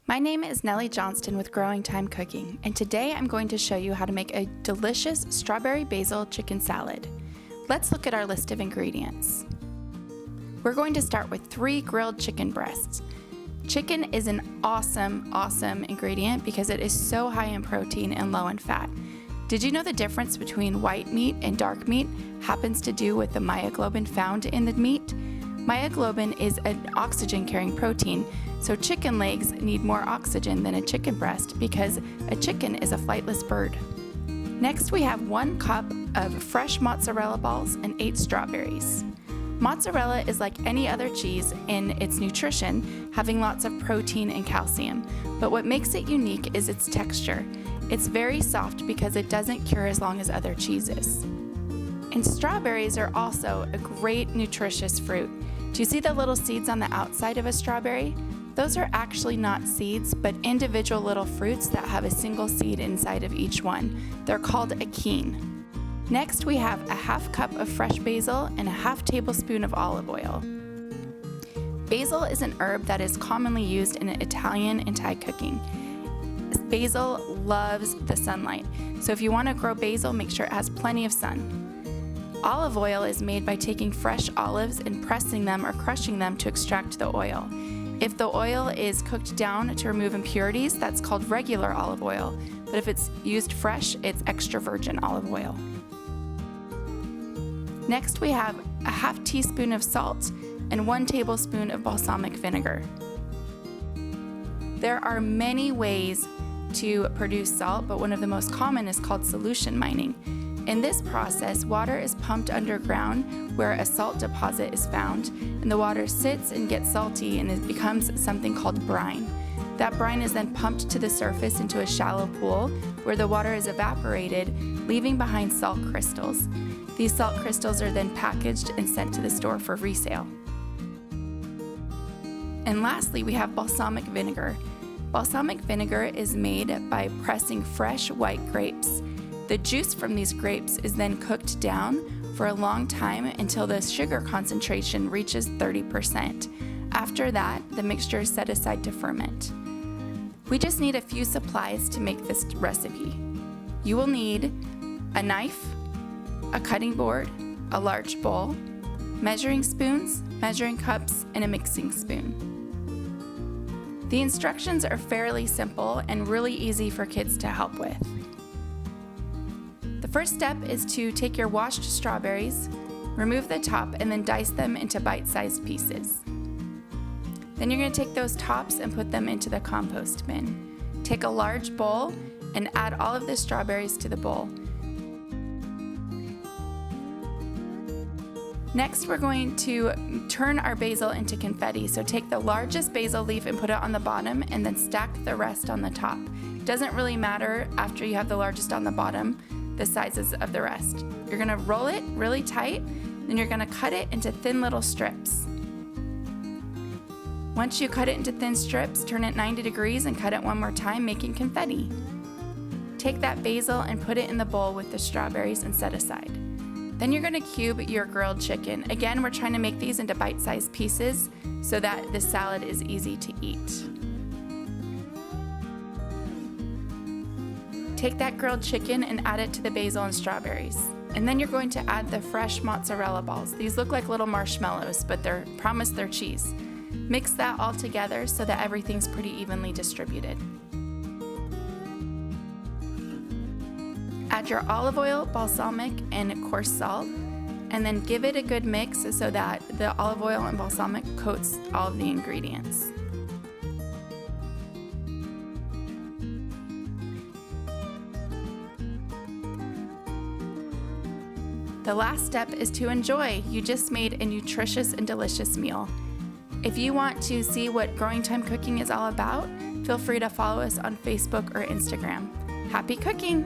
My name is Nellie Johnston with Growing Time Cooking, and today I'm going to show you how to make a delicious strawberry basil chicken salad. Let's look at our list of ingredients. We're going to start with 3 grilled chicken breasts. Chicken is an awesome ingredient because it is so high in protein and low in fat. Did you know the difference between white meat and dark meat happens to do with the myoglobin found in the meat? Myoglobin is an oxygen-carrying protein, so chicken legs need more oxygen than a chicken breast because a chicken is a flightless bird. Next, we have 1 cup of fresh mozzarella balls and 8 strawberries. Mozzarella is like any other cheese in its nutrition, having lots of protein and calcium, but what makes it unique is its texture. It's very soft because it doesn't cure as long as other cheeses. And strawberries are also a great nutritious fruit. Do you see the little seeds on the outside of a strawberry? Those are actually not seeds, but individual little fruits that have a single seed inside of each one. They're called a queen. Next, we have a half cup of fresh basil and a half tablespoon of olive oil. Basil is an herb that is commonly used in Italian and Thai cooking. Basil loves the sunlight, so if you want to grow basil, make sure it has plenty of sun. Olive oil is made by taking fresh olives and pressing them or crushing them to extract the oil. If the oil is cooked down to remove impurities, that's called regular olive oil, but if it's used fresh, it's extra virgin olive oil. Next, we have a half teaspoon of salt and 1 tablespoon of balsamic vinegar. There are many ways to produce salt, but one of the most common is called solution mining. In this process, water is pumped underground where a salt deposit is found, and the water sits and gets salty and it becomes something called brine. That brine is then pumped to the surface into a shallow pool where the water is evaporated, leaving behind salt crystals. These salt crystals are then packaged and sent to the store for resale. And lastly, we have balsamic vinegar. Balsamic vinegar is made by pressing fresh white grapes. The juice from these grapes is then cooked down for a long time until the sugar concentration reaches 30%. After that, the mixture is set aside to ferment. We just need a few supplies to make this recipe. You will need a knife, a cutting board, a large bowl, measuring spoons, measuring cups, and a mixing spoon. The instructions are fairly simple and really easy for kids to help with. The first step is to take your washed strawberries, remove the top, and then dice them into bite-sized pieces. Then you're going to take those tops and put them into the compost bin. Take a large bowl and add all of the strawberries to the bowl. Next, we're going to turn our basil into confetti. So take the largest basil leaf and put it on the bottom and then stack the rest on the top. It doesn't really matter after you have the largest on the bottom, the sizes of the rest. You're gonna roll it really tight, then you're gonna cut it into thin little strips. Once you cut it into thin strips, turn it 90 degrees and cut it one more time, making confetti. Take that basil and put it in the bowl with the strawberries and set aside. Then you're gonna cube your grilled chicken. Again, we're trying to make these into bite-sized pieces so that the salad is easy to eat. Take that grilled chicken and add it to the basil and strawberries. And then you're going to add the fresh mozzarella balls. These look like little marshmallows, but they're cheese. Mix that all together so that everything's pretty evenly distributed. Add your olive oil, balsamic, and coarse salt, and then give it a good mix so that the olive oil and balsamic coats all of the ingredients. The last step is to enjoy. You just made a nutritious and delicious meal. If you want to see what Growing Time Cooking is all about, feel free to follow us on Facebook or Instagram. Happy cooking!